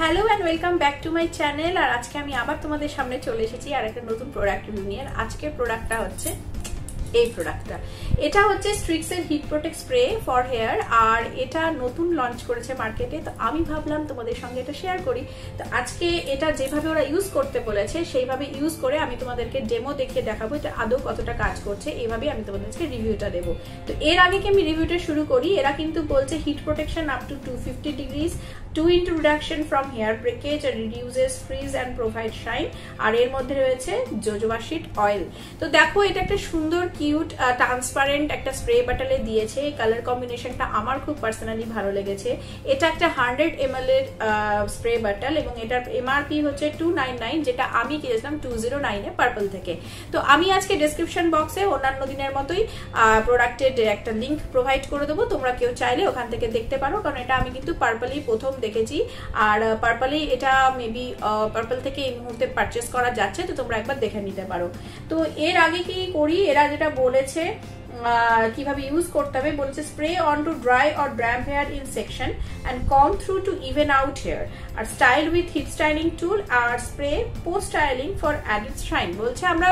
Hello and welcome back to my channel. আর আজকে আমি আবার তোমাদের সামনে চলে এসেছি আর একটা নতুন প্রোডাক্ট নিয়ে। আজকের প্রোডাক্টটা হচ্ছে এই প্রোডাক্টটা। এটা হচ্ছে স্ট্রিক্সের heat protect spray for hair, আর এটা নতুন লঞ্চ করেছে মার্কেটে। তো আমি ভাবলাম তোমাদের সঙ্গে এটা শেয়ার করি। তো আজকে এটা যেভাবে ওরা ইউজ করতে বলেছে সেইভাবে ইউজ করে আমি তোমাদেরকে ডেমো দেখিয়ে দেখাবো এটা আদৌ কতটা কাজ করছে। এইভাবেই আমি তোমাদেরকে রিভিউটা দেবো। তো এর আগে কি আমি রিভিউটা শুরু করি, এরা কিন্তু বলছে hit protection up to 250 degrees, 2x reduction from hair breakage and reduces frizz and provide shine। আর এর মধ্যে রয়েছে জোজোবা শিট অয়েল। তো দেখো এটা একটা সুন্দর কিউট ট্রান্সপারেন্ট একটা স্প্রে বটলে দিয়েছে। এই কালার কম্বিনেশনটা আমার খুব পার্সোনালি ভালো লেগেছে। এটা একটা 100 ml এর স্প্রে বটল এবং এটার এমআরপি হচ্ছে 299, যেটা আমি কিনেছিলাম 209 এ পার্পল থেকে। তো আমি আজকে ডেসক্রিপশন বক্সে অন্যান্য দিনের মতোই প্রোডাক্টের একটা লিঙ্ক প্রোভাইড করে দেবো। তোমরা কেউ চাইলে ওখান থেকে দেখতে পারো, কারণ এটা আমি কিন্তু পার্পলই প্রথম দেখেছি। আর পার্পলে এটা মেবি পার্পল থেকে এই মুহূর্তে পারচেস করা যাচ্ছে, তো তোমরা একবার দেখে নিতে পারো। তো এর আগে কি করি, এরা যেটা বলেছে কিভাবে ইউজ করতে হবে, বলেছে spray on to dry or damp hair in section and comb through to even out hair, আর style with heat styling tool or spray post styling for added shine. বলছে আমরা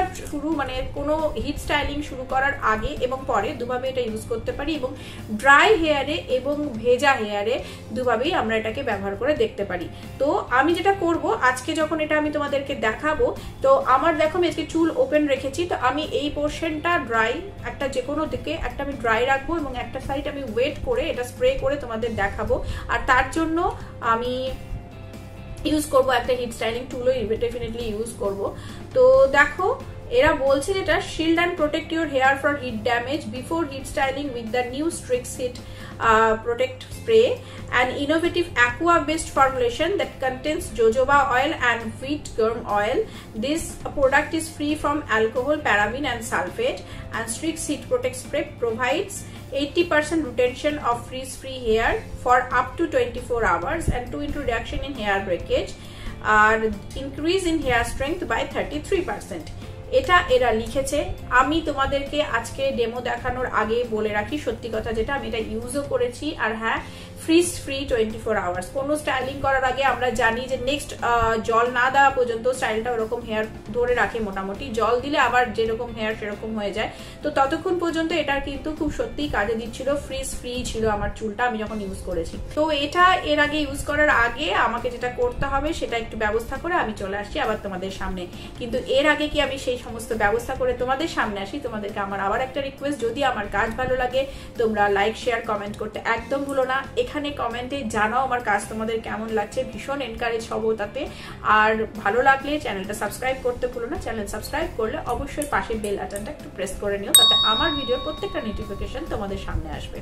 কোনো হিট স্টাইলিং শুরু করার আগে এবং পরে দুভাবে এটা ইউজ করতে পারি, এবং ড্রাই হেয়ারে এবং ভেজা হেয়ারে দুভাবেই আমরা এটাকে ব্যবহার করে দেখতে পারি। তো আমি যেটা করব আজকে, যখন এটা আমি তোমাদেরকে দেখাবো, তো আমার দেখো আমি আজকে চুল ওপেন রেখেছি। তো আমি এই পোর্শনটা ড্রাই, একটা যে কোনো দিকে একটা আমি ড্রাই রাখবো এবং একটা সাইড আমি ওয়েট করে এটা স্প্রে করে তোমাদের দেখাবো। আর তার জন্য আমি ইউজ করব একটা হিট স্টাইলিং টুলও ডেফিনেটলি ইউজ করব। তো দেখো এরা বলছে যেটা shield and protect your hair for heat damage before heat styling with the new Strix heat protect spray, an innovative aqua based formulation that contains jojoba oil and wheat germ oil. This product is free from alcohol, paraben and sulfate, and Strix Heat Protect Spray provides 80% retention of frizz free hair for up to 24 hours and 2x reduction in hair breakage, and increase in hair strength by 33%. এটা এরা লিখেছে। আমি তোমাদেরকে আজকে demo দেখানোর আগে বলে রাখি সত্যি কথা, যেটা আমি এটা ইউজও করেছি। আর হ্যাঁ, ফ্রিজ ফ্রি 24 আওয়ার্স। কোনো স্টাইলিং করার আগে আমরা জানি যে নেক্সট জল না দেওয়া পর্যন্ত স্টাইলটা ওরকম হেয়ার ধরে রাখে মোটামুটি, জল দিলে আবার যেরকম হেয়ার সেরকম হয়ে যায়। তো ততক্ষণ পর্যন্ত এটা কিন্তু খুব সত্যিই কাজে দিচ্ছিল, ফ্রিজ ফ্রি ছিল আমার চুলটা আমি যখন ইউজ করেছি। তো এটা এর আগে ইউজ করার আগে আমাকে যেটা করতে হবে সেটা একটু ব্যবস্থা করে আমি চলে আসছি আবার তোমাদের সামনে। কিন্তু এর আগে কি আমি সেই সমস্ত ব্যবস্থা করে তোমাদের সামনে আসি, তোমাদেরকে আমার আবার একটা রিকোয়েস্ট, যদি আমার কাজ ভালো লাগে তোমরা লাইক শেয়ার কমেন্ট করতে একদম ভুলো না। এখানে কমেন্টে জানাও আমার কাজ তোমাদের কেমন লাগছে, ভীষণ এনকারেজ হবো তাতে। আর ভালো লাগলে চ্যানেলটা সাবস্ক্রাইব করতে ভুলো না। চ্যানেল সাবস্ক্রাইব করলে অবশ্যই পাশের বেল আইকনটা একটু প্রেস করে নিও, তাতে আমার ভিডিওর প্রত্যেকটা নোটিফিকেশন তোমাদের সামনে আসবে।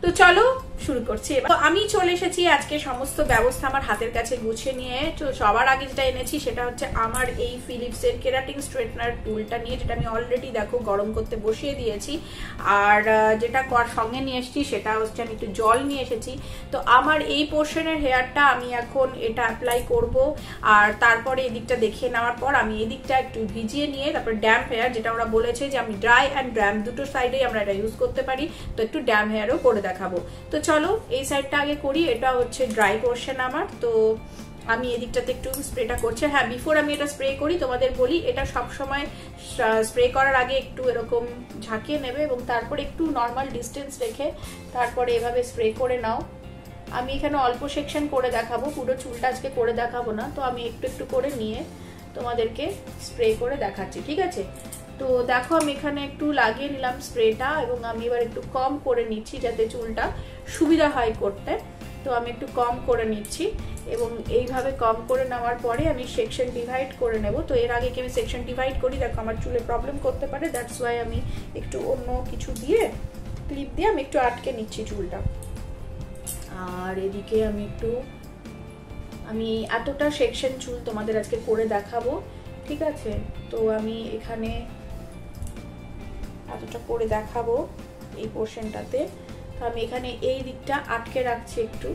তো চলো শুরু করছি। তো আমি চলে এসেছি আজকে সমস্ত ব্যবস্থা আমার হাতের কাছে গুছিয়ে নিয়ে। তো সবার আগে যেটা এনেছি সেটা হচ্ছে আমার এই ফিলিপসের কেরাটিন স্ট্রেটনার টুলটা নিয়ে, যেটা আমি অলরেডি দেখো গরম করতে বসিয়ে দিয়েছি। আর যেটা সঙ্গে নিয়ে এসেছি সেটা হচ্ছে আমি একটু জল নিয়ে এসেছি। তো আমার এই পোর্শনের হেয়ারটা আমি এখন এটা অ্যাপ্লাই করব, আর তারপরে এদিকটা দেখিয়ে নেওয়ার পর আমি এদিকটা একটু ভিজিয়ে নিয়ে তারপর ড্যাম্প হেয়ার, যেটা ওরা বলেছে যে আমি ড্রাই অ্যান্ড ড্যাম্প দুটো সাইডেই আমরা এটা ইউজ করতে পারি, তো একটু ড্যাম্প হেয়ারও করে দেখাবো। তো চলো এই সাইডটা আগে করি। এটা হচ্ছে ড্রাই পোর্শন আমার। তো আমি এদিকটাতে একটু স্প্রেটা করছি। হ্যাঁ, বিফোর আমি এটা স্প্রে করি তোমাদের বলি, এটা সবসময় স্প্রে করার আগে একটু এরকম ঝাঁকিয়ে নেবে এবং তারপরে একটু নর্মাল ডিস্টেন্স রেখে তারপরে এভাবে স্প্রে করে নাও। আমি এখানে অল্প সেকশন করে দেখাবো, পুরো চুলটা আজকে করে দেখাবো না। তো আমি একটু একটু করে নিয়ে তোমাদেরকে স্প্রে করে দেখাচ্ছি, ঠিক আছে? তো দেখো আমি এখানে একটু লাগিয়ে নিলাম স্প্রেটা, এবং আমি এবার একটু কম করে নিচ্ছি যাতে চুলটা সুবিধা হয় করতে। তো আমি একটু কম করে নিচ্ছি, এবং এইভাবে কম করে নেওয়ার পরে আমি সেকশন ডিভাইড করে নেব। তো এর আগে কি আমি সেকশন ডিভাইড করি, দেখো আমার চুলে প্রবলেম করতে পারে, দ্যাটস ওয়াই আমি একটু অন্য কিছু দিয়ে ক্লিপ দিয়ে আমি একটু আটকে নিচ্ছি চুলটা। আর এদিকে আমি এতটা সেকশন চুল তোমাদের আজকে করে দেখাবো, ঠিক আছে? তো আমি এখানে এতটা করে দেখাবো এই পোর্শনটাতে। তো আমি এখানে এই দিকটা আটকে রাখছি একটু,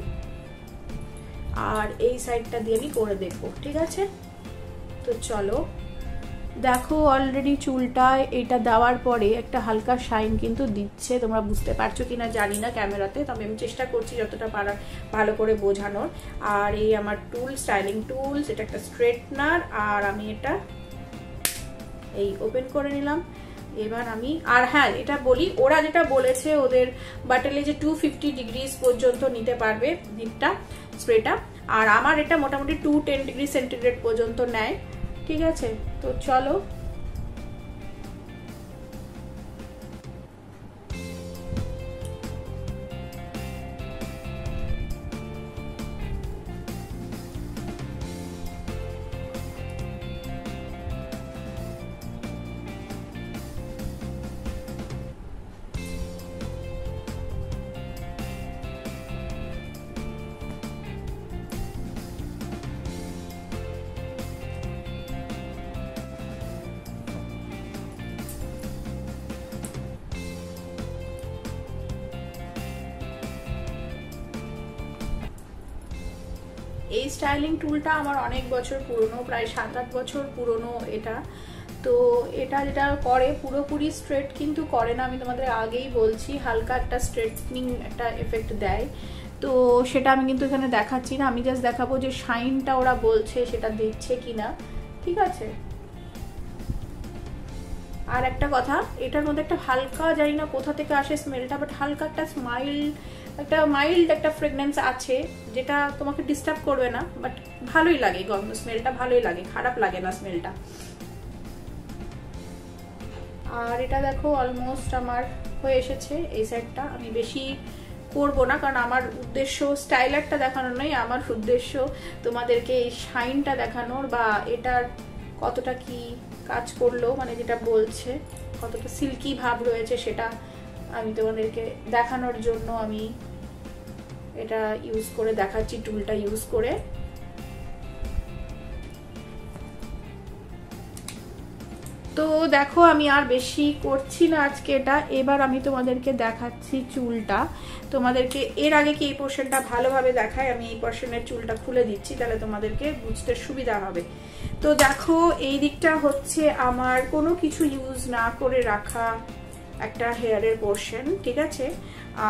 আর এই সাইডটা দিয়ে আমি করে দেখবো, ঠিক আছে? তো চলো দেখো অলরেডি চুলটা এটা দেওয়ার পরে একটা হালকা শাইন কিন্তু দিচ্ছে, তোমরা বুঝতে পারছো কিনা জানি না ক্যামেরাতে, তবে আমি চেষ্টা করছি যতটা পারার ভালো করে বোঝানোর। আর এই আমার টুল, স্টাইলিং টুলস, এটা একটা স্ট্রেটনার, আর আমি এটা এই ওপেন করে নিলাম। এবার আমি, আর হ্যাঁ এটা বলি, ওরা যেটা বলেছে ওদের বাটলে যে 250 ডিগ্রি পর্যন্ত নিতে পারবে হিটটা, স্প্রেটা, আর আমার এটা মোটামুটি 210 ডিগ্রি সেন্টিগ্রেড পর্যন্ত নেয়। ঠিক আছে, তো চলো এই স্টাইলিং টুলটা আমার অনেক বছর পুরনো, প্রায় 7-8 বছর পুরনো এটা। তো এটা যেটা করে পুরোপুরি স্ট্রেট কিন্তু করে না, আমি তোমাদের আগেই বলছি, হালকা একটা স্ট্রেটনিং একটা এফেক্ট দেয়। তো সেটা আমি কিন্তু এখানে দেখাচ্ছি না, আমি জাস্ট দেখাবো যে শাইনটা ওরা বলছে সেটা দিচ্ছে কিনা। ঠিক আছে, আর একটা কথা, এটার মধ্যে একটা হালকা, জানি না কোথা থেকে আসে স্মেলটা, বাট হালকা একটা মাইল্ড একটা ফ্রেগনেন্স আছে, যেটা তোমাকে ডিস্টার্ব করবে না, বাট ভালোই লাগে, গন্ধ স্মেলটা ভালোই লাগে, খারাপ লাগে না স্মেলটা। আর এটা দেখো অলমোস্ট আমার হয়ে এসেছে এই সেটটা। আমি বেশি করব না, কারণ আমার উদ্দেশ্য স্টাইলারটা দেখানোর নয়, আমার উদ্দেশ্য তোমাদেরকে এই শাইনটা দেখানোর, বা এটার কতটা কি কাজ করলো, মানে যেটা বলছে কতটা সিল্কি ভাব রয়েছে সেটা আমি তোমাদেরকে দেখানোর জন্য আমি এটা ইউজ করে দেখাচ্ছি, টুলটা ইউজ করে। তো দেখো আমি আর বেশি করছি না আজকে এটা, এবার আমি তোমাদেরকে দেখাচ্ছি চুলটা। তোমাদেরকে এর আগে কি এই পোর্শনটা ভালোভাবে দেখায়, আমি এই পোর্শনের চুলটা খুলে দিচ্ছি, তাহলে তোমাদেরকে বুঝতে সুবিধা হবে। তো দেখো এই দিকটা হচ্ছে আমার কোনো কিছু ইউজ না করে রাখা একটা হেয়ারের পোর্শন, ঠিক আছে।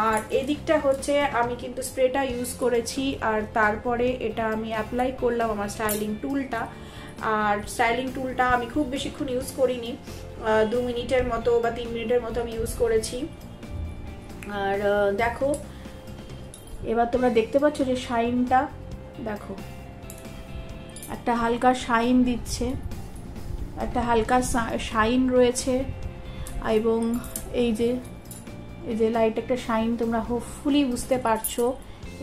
আর এদিকটা হচ্ছে আমি কিন্তু স্প্রেটা ইউজ করেছি, আর তারপরে এটা আমি অ্যাপ্লাই করলাম আমার স্টাইলিং টুলটা। আর স্টাইলিং টুলটা আমি খুব বেশিক্ষণ ইউজ করিনি, 2 মিনিটের মতো বা 3 মিনিটের মতো আমি ইউজ করেছি। আর দেখো এবার তোমরা দেখতে পাচ্ছ যে শাইনটা দেখো, একটা হালকা শাইন দিচ্ছে, একটা হালকা শাইন রয়েছে, এবং এই যে লাইট একটা শাইন, তোমরা হোপফুলি বুঝতে পারছো,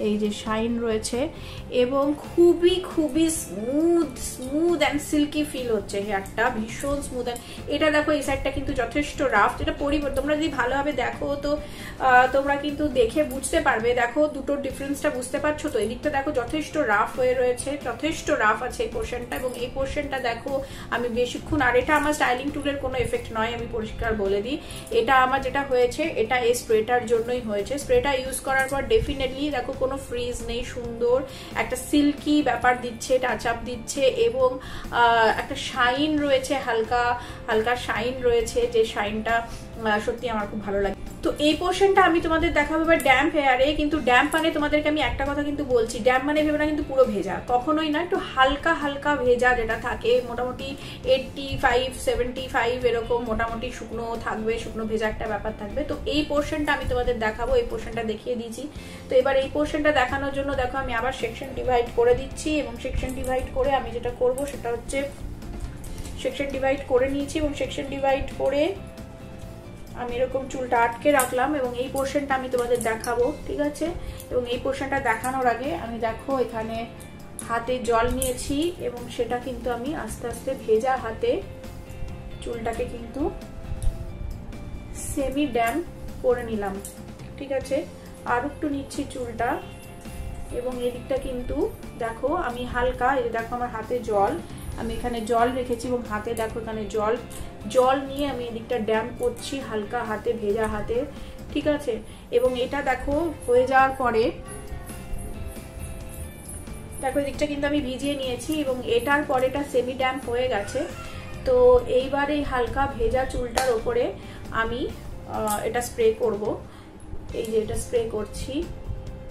এই যে শাইন রয়েছে, এবং খুবই খুবই স্মুথ অ্যান্ড সিল্কি ফিল হচ্ছে হেয়ারটা, ভীষণ স্মুথ। এটা দেখো এই সাইডটা কিন্তু যথেষ্ট রাফ, যেটা তোমরা যদি ভালোভাবে দেখো তো তোমরা কিন্তু দেখে বুঝতে পারবে, দেখো দুটোর ডিফারেন্সটা বুঝতে পারছো। তো এদিকটা দেখো যথেষ্ট রাফ হয়ে রয়েছে, যথেষ্ট রাফ আছে এই পোর্শনটা, এবং এই পোর্শনটা দেখো আমি বেশিক্ষণ, আর এটা আমার স্টাইলিং টুলের কোনো এফেক্ট নয়, আমি পরিষ্কার বলে দিই, এটা আমার যেটা হয়েছে এটা এই স্প্রেটার জন্যই হয়েছে। স্প্রেটা ইউজ করার পর ডেফিনেটলি দেখো কোনো ফ্রিজ নেই, সুন্দর একটা সিল্কি ব্যাপার দিচ্ছে, টাচ আপ দিচ্ছে, এবং একটা শাইন রয়েছে, হালকা হালকা শাইন রয়েছে, যে শাইনটা সত্যি আমার খুব ভালো লাগে। তো এই পোর্শনটা আমি তোমাদের দেখাবো এবার ড্যাম্প হেয়ারে। কিন্তু ড্যাম্প মানে তোমাদেরকে আমি একটা কথা কিন্তু বলছি, ড্যাম্প মানে ভেবে না কিন্তু পুরো ভেজা, কখনোই না, একটু হালকা হালকা ভেজা যেটা থাকে, মোটামুটি 85-75 এরকম মোটামুটি শুকনো থাকবে, শুকনো ভেজা একটা ব্যাপার থাকবে। তো এই পোর্শনটা আমি তোমাদের দেখাবো, এই পোর্শনটা দেখিয়ে দিয়েছি। তো এবার এই পোর্শনটা দেখানোর জন্য দেখো আমি আবার সেকশন ডিভাইড করে দিচ্ছি, এবং সেকশন ডিভাইড করে আমি যেটা করব সেটা হচ্ছে সেকশন ডিভাইড করে নিয়েছি, এবং সেকশন ডিভাইড করে আমি এরকম চুলটা আটকে রাখলাম, এবং এই পোর্শনটা আমি তোমাদের দেখাবো, ঠিক আছে। এবং এই পোর্শনটা দেখানোর আগে আমি দেখো এখানে হাতে জল নিয়েছি, এবং সেটা কিন্তু আমি আস্তে আস্তে ভেজা হাতে চুলটাকে কিন্তু সেমি ড্যাম্প করে নিলাম, ঠিক আছে। আর একটু নিচ্ছি চুলটা, এবং এদিকটা কিন্তু দেখো আমি হালকা, এই দেখো আমার হাতে জল, আমি এখানে জল রেখেছি, এবং হাতে দেখো এখানে জল নিয়ে আমি এদিকটা ড্যাম্প করছি হালকা হাতে, ভেজা হাতে, ঠিক আছে। এবং এটা দেখো হয়ে যাওয়ার পরে দেখো এদিকটা কিন্তু আমি ভিজিয়ে নিয়েছি, এবং এটার পরে এটা সেমি ড্যাম্প হয়ে গেছে। তো এইবার এই হালকা ভেজা চুলটার ওপরে আমি এটা স্প্রে করব। এই যে এটা স্প্রে করছি,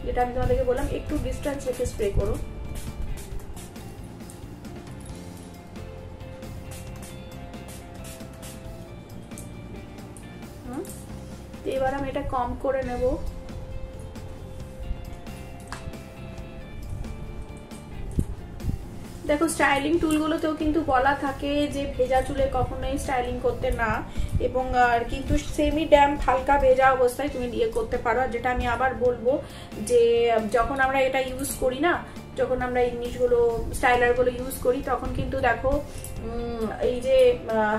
যেটা আমি তোমাদেরকে বললাম একটু ডিস্টেন্স রেখে স্প্রে করো। এবার আমি এটা কম করে নেব। দেখো স্টাইলিং টুলগুলোতেও কিন্তু বলা থাকে যে ভেজা চুলে কখনোই স্টাইলিং করতে না, এবং কিন্তু সেমি ড্যাম্প হালকা ভেজা অবস্থায় তুমি দিয়ে করতে পারো। আর যেটা আমি আবার বলবো যে যখন আমরা এটা ইউজ করি না, যখন আমরা এই জিনিসগুলো স্টাইলারগুলো ইউজ করি, তখন কিন্তু দেখো এই যে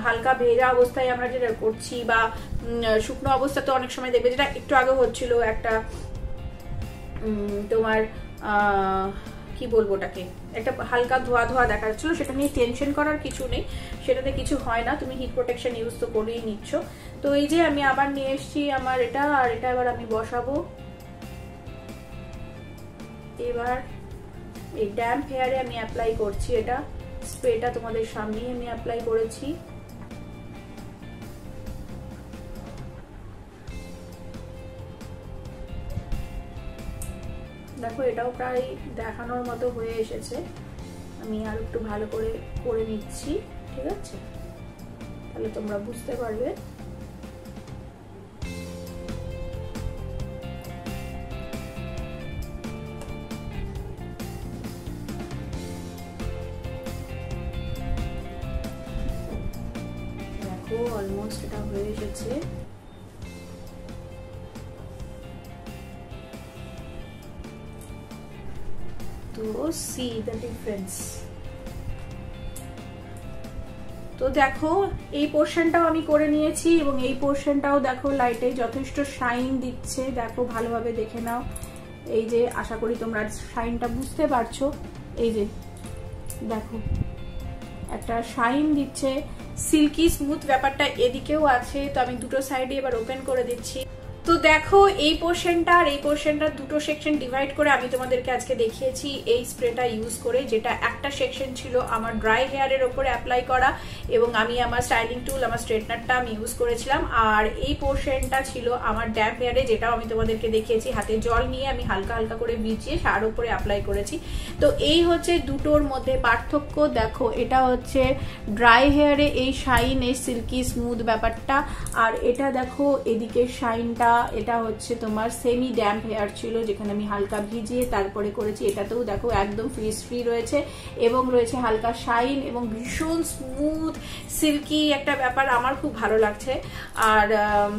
হালকা ভেজা অবস্থায় আমরা যেটা করছি বা শুকনো অবস্থাতে অনেক সময় দেখবে, যেটা একটু আগে হচ্ছিল একটা তোমার কি বলবো ওটাকে, একটা হালকা ধোয়া ধোয়া দেখা যাচ্ছিল, সেটা নিয়ে টেনশন করার কিছু নেই, সেটাতে কিছু হয় না, তুমি হিট প্রোটেকশন ইউজ তো করেই নিচ্ছ। তো এই যে আমি আবার নিয়ে এসেছি আমার এটা, আর এটা এবার আমি বসাবো। এবার এই ড্যাম্প হেয়ারে আমি অ্যাপ্লাই করছি, এটা স্প্রেটা তোমাদের সামনেই আমি অ্যাপ্লাই করেছি। দেখো এটাও প্রায় দেখানোর মতো হয়ে এসেছে, আমি আর একটু ভালো করে নিচ্ছি, ঠিক আছে, তাহলে তোমরা বুঝতে পারবে। দেখো অলমোস্ট এটা হয়ে এসেছে। তো সি দ্য ডিফারেন্স। তো দেখো এই পোর্শনটাও আমি করে নিয়েছি, এবং এই পোর্শনটাও দেখো লাইটে যথেষ্ট শাইন দিচ্ছে, দেখো ভালোভাবে দেখে নাও। এই যে আশা করি তোমরা শাইনটা বুঝতে পারছো, এই যে দেখো একটা শাইন দিচ্ছে, সিল্কি স্মুথ ব্যাপারটা এদিকেও আছে। তো আমি দুটো সাইডে এবার ওপেন করে দিচ্ছি। তো দেখো এই পোর্শনটা আর এই পোর্শনটা দুটো সেকশন ডিভাইড করে আমি তোমাদেরকে আজকে দেখিয়েছি এই স্প্রেটা ইউজ করে, যেটা একটা সেকশন ছিল আমার ড্রাই হেয়ারের ওপরে অ্যাপ্লাই করা, এবং আমি আমার স্টাইলিং টুল আমার স্ট্রেটনারটা আমি ইউজ করেছিলাম। আর এই পোর্শনটা ছিল আমার ড্যাম্প হেয়ারে, যেটাও আমি তোমাদেরকে দেখিয়েছি, হাতে জল নিয়ে আমি হালকা হালকা করে ভিজিয়ে তার উপরে অ্যাপ্লাই করেছি। তো এই হচ্ছে দুটোর মধ্যে পার্থক্য। দেখো এটা হচ্ছে ড্রাই হেয়ারে এই শাইন, এই সিল্কি স্মুথ ব্যাপারটা, আর এটা দেখো এদিকে শাইনটা, এটা হচ্ছে তোমার সেমি ড্যাম্প হেয়ার ছিল, যেখানে আমি হালকা ভিজিয়ে তারপরে করেছি। এটাতেও দেখো একদম ফ্রিজ ফ্রি রয়েছে, এবং রয়েছে হালকা শাইন, এবং ভীষণ স্মুথ সিল্কি একটা ব্যাপার। আমার খুব ভালো লাগছে। আর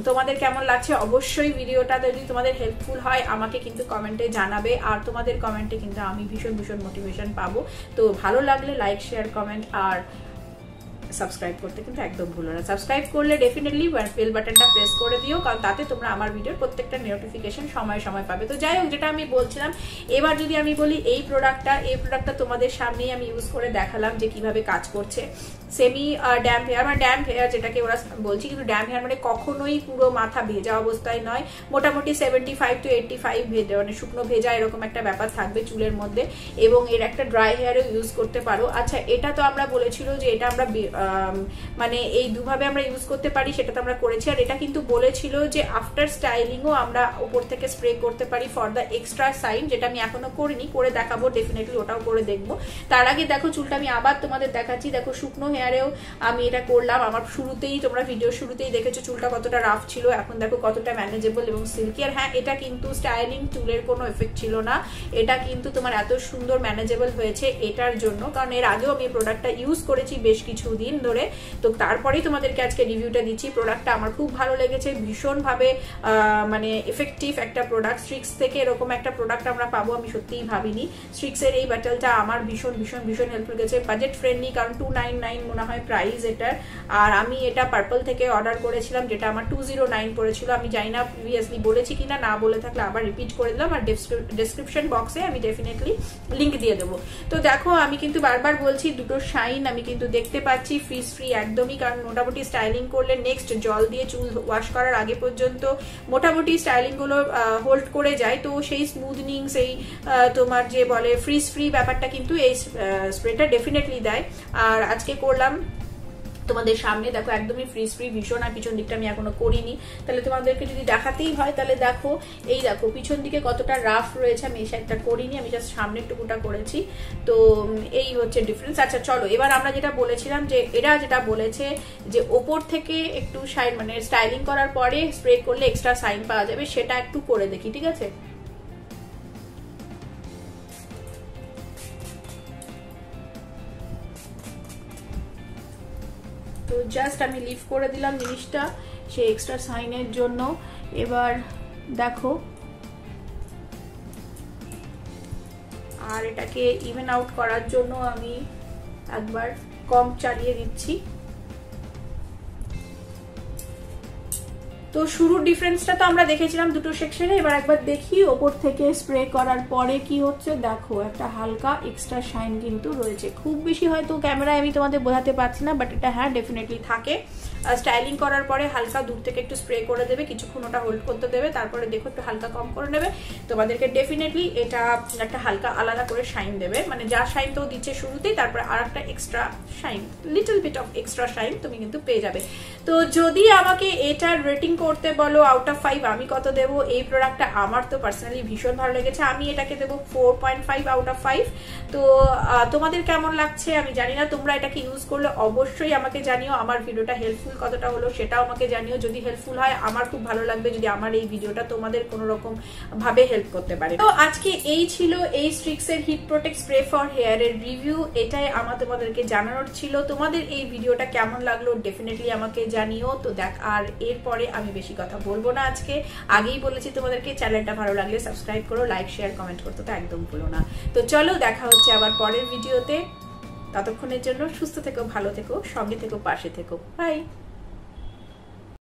তোমাদের কেমন লাগছে অবশ্যই ভিডিওটা যদি তোমাদের হেল্পফুল হয় আমাকে কিন্তু কমেন্টে জানাবে, আর তোমাদের কমেন্টে কিন্তু আমি ভীষণ ভীষণ মোটিভেশন পাবো। তো ভালো লাগলে লাইক শেয়ার কমেন্ট আর সাবস্ক্রাইব করতে কিন্তু একদম ভুলো না। সাবস্ক্রাইব করলে ডেফিনেটলি বেল বাটনটা প্রেস করে দিও, কারণ তাতে তোমরা আমার ভিডিওর প্রত্যেকটা নোটিফিকেশন সময় সময় পাবে। তো যাই হোক, যেটা আমি বলছিলাম, এবার যদি আমি বলি এই প্রোডাক্টটা তোমাদের সামনেই আমি ইউজ করে দেখালাম যে কিভাবে কাজ করছে। সেমি ড্যাম্প হেয়ার মানে ড্যাম্প হেয়ার যেটাকে ওরা বলছি, কিন্তু ড্যাম্প হেয়ার মানে কখনোই পুরো মাথা ভেজা অবস্থায় নয়, মোটামুটি 75 to 85 ভেজা, মানে শুকনো ভেজা এরকম একটা ব্যাপার থাকবে চুলের মধ্যে, এবং এর একটা ড্রাই হেয়ারও ইউজ করতে পারো। আচ্ছা, এটা তো আমরা বলেছিল যে এটা আমরা মানে এই দুভাবে আমরা ইউজ করতে পারি, সেটা তো আমরা করেছি। আর এটা কিন্তু বলেছিল যে আফটার স্টাইলিংও আমরা উপর থেকে স্প্রে করতে পারি ফর দ্য এক্সট্রা সাইন, যেটা আমি এখনো করিনি, করে দেখাবো ডেফিনেটলি, ওটাও করে দেখবো। তার আগে দেখো চুলটা আমি আবার তোমাদের দেখাচ্ছি। দেখো শুকনো হেয়ারেও আমি এটা করলাম, আমার শুরুতেই তোমরা ভিডিও শুরুতেই দেখেছো চুলটা কতটা রাফ ছিল, এখন দেখো কতটা ম্যানেজেবল এবং সিল্কি। আর হ্যাঁ, এটা কিন্তু স্টাইলিং টুলের কোনো এফেক্ট ছিল না, এটা কিন্তু তোমার এত সুন্দর ম্যানেজেবল হয়েছে এটার জন্য, কারণ এর আগেও আমি প্রোডাক্টটা ইউজ করেছি বেশ কিছু দিন ধরে। তো তারপরেই তোমাদেরকে আজকে রিভিউটা দিচ্ছি। প্রোডাক্টটা আমার খুব ভালো লেগেছে, ভীষণভাবে মানে এফেক্টিভ একটা প্রোডাক্ট। স্ট্রিক্স থেকে এরকম একটা প্রোডাক্ট আমরা পাবো আমি সত্যিই ভাবিনি। স্ট্রিক্সের এই বাটলটা আমার ভীষণ ভীষণ ভীষণ হেল্পফুল গেছে, বাজেট ফ্রেন্ডলি, কারণ 299 মনে হয় প্রাইস এটার। আর আমি এটা পার্পল থেকে অর্ডার করেছিলাম, যেটা আমার 209 পড়েছিল। আমি জানি না প্রিভিয়াসলি বলেছি কিনা, না বলে থাকলে আবার রিপিট করে দিলাম, আর ডেসক্রিপশন বক্সে আমি ডেফিনেটলি লিঙ্ক দিয়ে দেবো। তো দেখো আমি কিন্তু বারবার বলছি, দুটো শাইন আমি কিন্তু দেখতে পাচ্ছি, ফ্রিজ ফ্রি একদমই, কারণ মোটামুটি স্টাইলিং করলে নেক্সট জল দিয়ে চুল ওয়াশ করার আগে পর্যন্ত মোটামুটি স্টাইলিং গুলো হোল্ড করে যায়। তো সেই স্মুথনিং, সেই তোমার যে বলে ফ্রিজ ফ্রি ব্যাপারটা কিন্তু এই স্প্রেটা ডেফিনেটলি দেয়। আর আজকে করলাম তোমাদের সামনে দেখো একদমই ফ্রিজ ফ্রি ভীষণ। আর পিছন দিকটা আমি এখনো করিনি, তাহলে তোমাদেরকে যদি দেখাতেই হয় তাহলে দেখো, এই দেখো পিছন দিকে কতটা রাফ রয়েছে। আমি এই সাইডটা করিনি, আমি জাস্ট সামনের টুকুটা করেছি। তো এই হচ্ছে ডিফারেন্স। আচ্ছা চলো, এবার আমরা যেটা বলেছিলাম যে এরা যেটা বলেছে যে ওপর থেকে একটু শাইন মানে স্টাইলিং করার পরে স্প্রে করলে এক্সট্রা শাইন পাওয়া যাবে, সেটা একটু করে দেখি, ঠিক আছে? তো জাস্ট আমি লিভ করে দিলাম জিনিসটা সেই এক্সট্রা সাইনের জন্য। এবার দেখো, আর এটাকে ইভেন আউট করার জন্য আমি একবার কম চালিয়ে দিচ্ছি। তো শুরুর ডিফারেন্সটা তো আমরা দেখেছিলাম দুটো সেকশনে, এবার একবার দেখি ওপর থেকে স্প্রে করার পরে কি হচ্ছে। দেখো একটা হালকা এক্সট্রা শাইন কিন্তু রয়েছে, খুব বেশি হয়তো ক্যামেরায় আমি তোমাদের বোঝাতে পারছি না, বাট এটা হ্যাঁ ডেফিনেটলি থাকে। স্টাইলিং করার পরে হালকা দূর থেকে একটু স্প্রে করে দেবে, কিছুক্ষণ ওটা হোল্ড করতে দেবে, তারপরে দেখো একটু হালকা কম করে নেবে, তোমাদেরকে ডেফিনেটলি এটা একটা হালকা আলাদা করে শাইন দেবে। মানে যা শাইন তো দিচ্ছে শুরুতেই, তারপরে আর একটা extra shine, little bit of extra shine তুমি কিন্তু পেয়ে যাবে। তো যদি আমাকে এটার রেটিং করতে বলো আউট অফ 5 আমি কত দেবো? এই প্রোডাক্টটা আমার তো পার্সোনালি ভীষণ ভালো লেগেছে, আমি এটাকে দেবো 4.5 আউট অফ 5। তো তোমাদের কেমন লাগছে আমি জানি না, তোমরা এটাকে ইউজ করলে অবশ্যই আমাকে জানিও। আমার ভিডিওটা হেল্পফুল কতটা হলো সেটাও আমাকে জানিও। যদি হেল্পফুল হয় আমার খুব ভালো লাগবে, যদি আমার এই ভিডিওটা তোমাদের কোনো রকম ভাবে হেল্প করতে পারে। তো আজকে এই ছিল এই স্ট্রিক্স এর heat protect spray for hair এর রিভিউ, এটাই আমার তোমাদেরকে জানানোর ছিল। তোমাদের এই ভিডিওটা কেমন লাগলো ডেফিনেটলি আমাকে জানিও। তো দেখ, আর এরপরে আমি বেশি কথা বলবো না আজকে, আগেই বলেছি তোমাদেরকে চ্যানেলটা ভালো লাগলে সাবস্ক্রাইব করো, লাইক শেয়ার কমেন্ট করতে তো একদম ভুলো না। তো চলো দেখা হচ্ছে আবার পরের ভিডিওতে, ততক্ষণের জন্য সুস্থ থেকো, ভালো থেকো, সঙ্গে থেকো, পাশে থেকো, বাই।